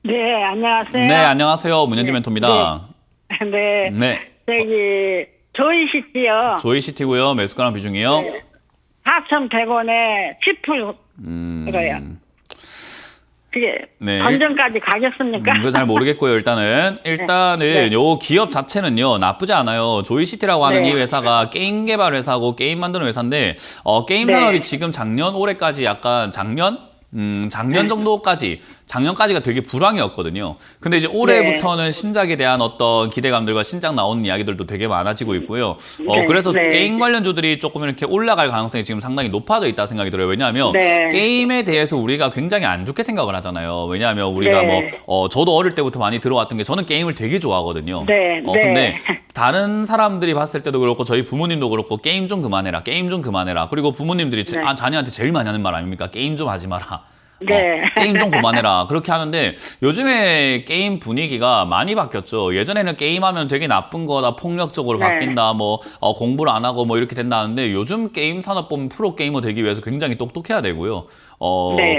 네, 안녕하세요. 네, 안녕하세요. 문현지 멘토입니다. 네. 네. 저기, 조이시티요. 조이시티고요. 매수가랑 비중이요. 네. 4,100원에 10%요. 그게, 네. 반전까지 가겠습니까? 그거 잘 모르겠고요. 일단은 네. 요 기업 자체는요 나쁘지 않아요. 조이시티라고 하는 네. 이 회사가 게임 개발 회사고 게임 만드는 회사인데 게임 네. 산업이 지금 작년 올해까지 약간 작년 정도까지 작년까지가 되게 불황이었거든요. 근데 이제 올해부터는 신작에 대한 어떤 기대감들과 신작 나오는 이야기들도 되게 많아지고 있고요. 그래서 게임 관련주들이 조금 이렇게 올라갈 가능성이 지금 상당히 높아져 있다 생각이 들어요. 왜냐하면 게임에 대해서 우리가 굉장히 안 좋게 생각을 하잖아요. 왜냐하면 우리가 저도 어릴 때부터 많이 들어왔던 게 저는 게임을 되게 좋아하거든요. 근데 다른 사람들이 봤을 때도 그렇고 저희 부모님도 그렇고 게임 좀 그만해라. 게임 좀 그만해라. 그리고 부모님들이 자녀한테 제일 많이 하는 말 아닙니까? 게임 좀 하지 마라. 게임 좀 그만해라. 그렇게 하는데 요즘에 게임 분위기가 많이 바뀌었죠. 예전에는 게임하면 되게 나쁜 거다, 폭력적으로 바뀐다, 공부를 안 하고 이렇게 된다는데 요즘 게임 산업 보면 프로게이머 되기 위해서 굉장히 똑똑해야 되고요.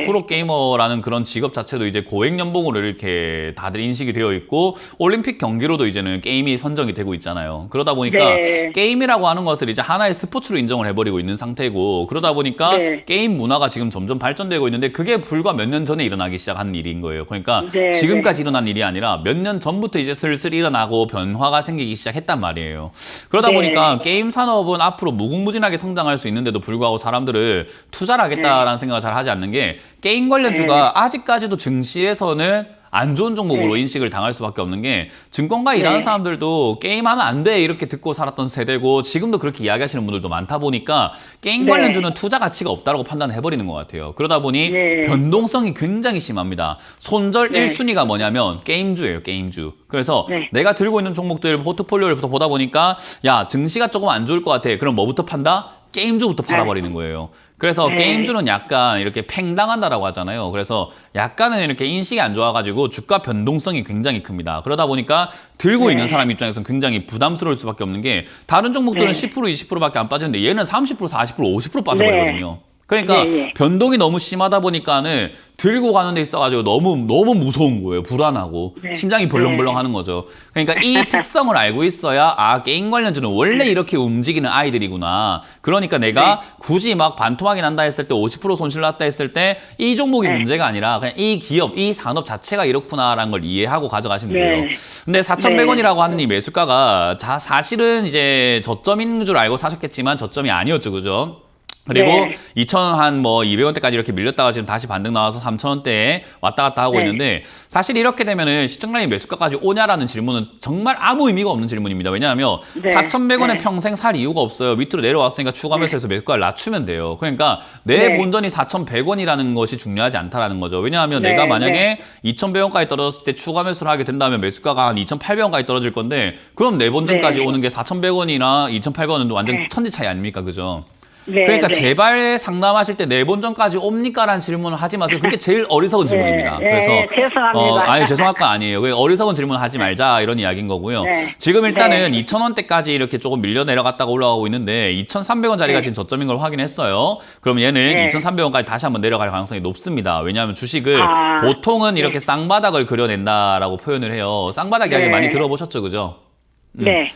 프로게이머라는 그런 직업 자체도 이제 고액 연봉으로 이렇게 다들 인식이 되어 있고 올림픽 경기로도 이제는 게임이 선정이 되고 있잖아요. 그러다 보니까 게임이라고 하는 것을 이제 하나의 스포츠로 인정을 해버리고 있는 상태고 그러다 보니까 게임 문화가 지금 점점 발전되고 있는데 그게 불과 몇 년 전에 일어나기 시작한 일인 거예요. 그러니까 지금까지 일어난 일이 아니라 몇 년 전부터 이제 슬슬 일어나고 변화가 생기기 시작했단 말이에요. 그러다 보니까 게임 산업은 앞으로 무궁무진하게 성장할 수 있는데도 불구하고 사람들을 투자를 하겠다라는 생각을 잘 하지 않는 게 게임 관련주가 아직까지도 증시에서는 안 좋은 종목으로 인식을 당할 수밖에 없는 게 증권가 일하는 사람들도 게임하면 안 돼 이렇게 듣고 살았던 세대고 지금도 그렇게 이야기하시는 분들도 많다 보니까 게임 관련주는 투자 가치가 없다고 판단해버리는 것 같아요. 그러다 보니 변동성이 굉장히 심합니다. 손절 1순위가 뭐냐면 게임주예요. 게임주. 그래서 내가 들고 있는 종목들 포트폴리오를 보다 보니까 야 증시가 조금 안 좋을 것 같아. 그럼 뭐부터 판다? 게임주부터 팔아버리는 거예요. 그래서 게임주는 약간 이렇게 팽당한다라고 하잖아요. 그래서 약간은 이렇게 인식이 안 좋아가지고 주가 변동성이 굉장히 큽니다. 그러다 보니까 들고 있는 사람 입장에서는 굉장히 부담스러울 수밖에 없는 게 다른 종목들은 10% 20%밖에 안 빠지는데 얘는 30% 40% 50% 빠져버리거든요. 그러니까 변동이 너무 심하다 보니까는 들고 가는 데 있어가지고 너무 무서운 거예요. 불안하고 심장이 벌렁벌렁 하는 거죠. 그러니까 이 특성을 알고 있어야 게임 관련주는 원래 이렇게 움직이는 아이들이구나. 그러니까 내가 굳이 막 반토막이 난다 했을 때 50% 손실 났다 했을 때 이 종목이 문제가 아니라 그냥 이 기업, 이 산업 자체가 이렇구나라는 걸 이해하고 가져가시면 돼요. 근데 4,100원이라고 하는 이 매수가가 사실은 이제 저점인 줄 알고 사셨겠지만 저점이 아니었죠. 그죠? 그리고 2,200원대까지 이렇게 밀렸다가 지금 다시 반등 나와서 3,000원대에 왔다 갔다 하고 있는데 사실 이렇게 되면은 시청자님 매수가까지 오냐라는 질문은 정말 아무 의미가 없는 질문입니다. 왜냐하면 4,100원에 평생 살 이유가 없어요. 밑으로 내려왔으니까 추가 매수해서 매수가를 낮추면 돼요. 그러니까 내 본전이 4,100원이라는 것이 중요하지 않다라는 거죠. 왜냐하면 내가 만약에 2,100원까지 떨어졌을 때 추가 매수를 하게 된다면 매수가가 한 2,800원까지 떨어질 건데 그럼 내 본전까지 오는 게 4,100원이나 2,800원은 완전 천지 차이 아닙니까? 그죠? 그러니까 제발 상담하실 때 내 본전까지 옵니까라는 질문을 하지 마세요. 그게 제일 어리석은 질문입니다. 그래서 죄송합니다. 아니 죄송할 거 아니에요. 어리석은 질문 하지 말자 이런 이야기인 거고요. 지금 일단은 2,000원대까지 이렇게 조금 밀려 내려갔다가 올라가고 있는데 2,300원짜리가 지금 저점인 걸 확인했어요. 그럼 얘는 2,300원까지 다시 한번 내려갈 가능성이 높습니다. 왜냐하면 주식을 보통은 이렇게 쌍바닥을 그려낸다라고 표현을 해요. 쌍바닥 이야기 많이 들어보셨죠, 그죠?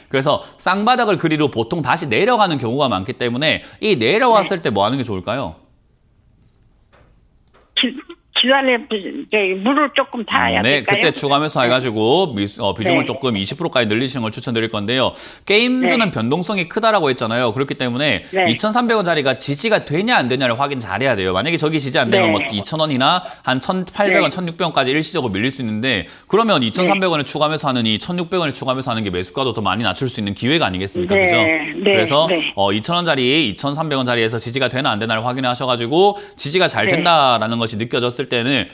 그래서 쌍바닥을 그리러 보통 다시 내려가는 경우가 많기 때문에 이 내려왔을 때 뭐 하는 게 좋을까요? 물을 조금 타야 될까요? 그때 추가 매수해가지고 비중을 조금 20%까지 늘리시는 걸 추천드릴 건데요. 게임주는 변동성이 크다라고 했잖아요. 그렇기 때문에 2,300원짜리가 지지가 되냐 안 되냐를 확인 잘해야 돼요. 만약에 저기 지지 안 되면 2,000원이나 한 1,800원, 1,600원까지 일시적으로 밀릴 수 있는데 그러면 2,300원에 추가 매수하느니 1,600원에 추가 매수하는 게 매수가도 더 많이 낮출 수 있는 기회가 아니겠습니까? 그죠? 그래서 2,000원짜리, 2,300원짜리에서 지지가 되나 안 되나를 확인하셔가지고 지지가 잘 된다라는 것이 느껴졌을 때는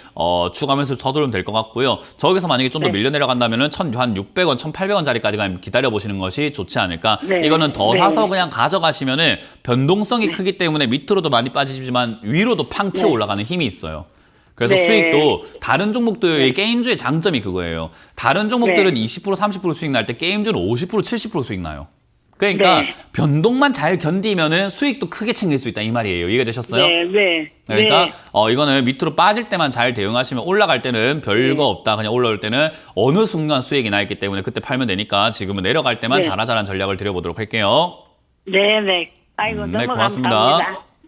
추가 매수 서두르면 될 것 같고요. 저기서 만약에 좀 더 밀려 내려간다면은 1,600원, 1,800원짜리까지 기다려 보시는 것이 좋지 않을까. 이거는 더 사서 그냥 가져가시면은 변동성이 크기 때문에 밑으로도 많이 빠지지만 위로도 팡 튀어 올라가는 힘이 있어요. 그래서 수익도 다른 종목들의 게임주의 장점이 그거예요. 다른 종목들은 20% 30% 수익 날 때 게임주는 50% 70% 수익 나요. 그러니까 네. 변동만 잘 견디면은 수익도 크게 챙길 수 있다 이 말이에요. 이해가 되셨어요? 네, 네. 그러니까 네. 이거는 밑으로 빠질 때만 잘 대응하시면 올라갈 때는 별거 없다. 그냥 올라올 때는 어느 순간 수익이 나 있기 때문에 그때 팔면 되니까 지금은 내려갈 때만 네. 자라자란 전략을 드려보도록 할게요. 네, 네. 아이고, 네, 너무 고맙습니다. 감사합니다.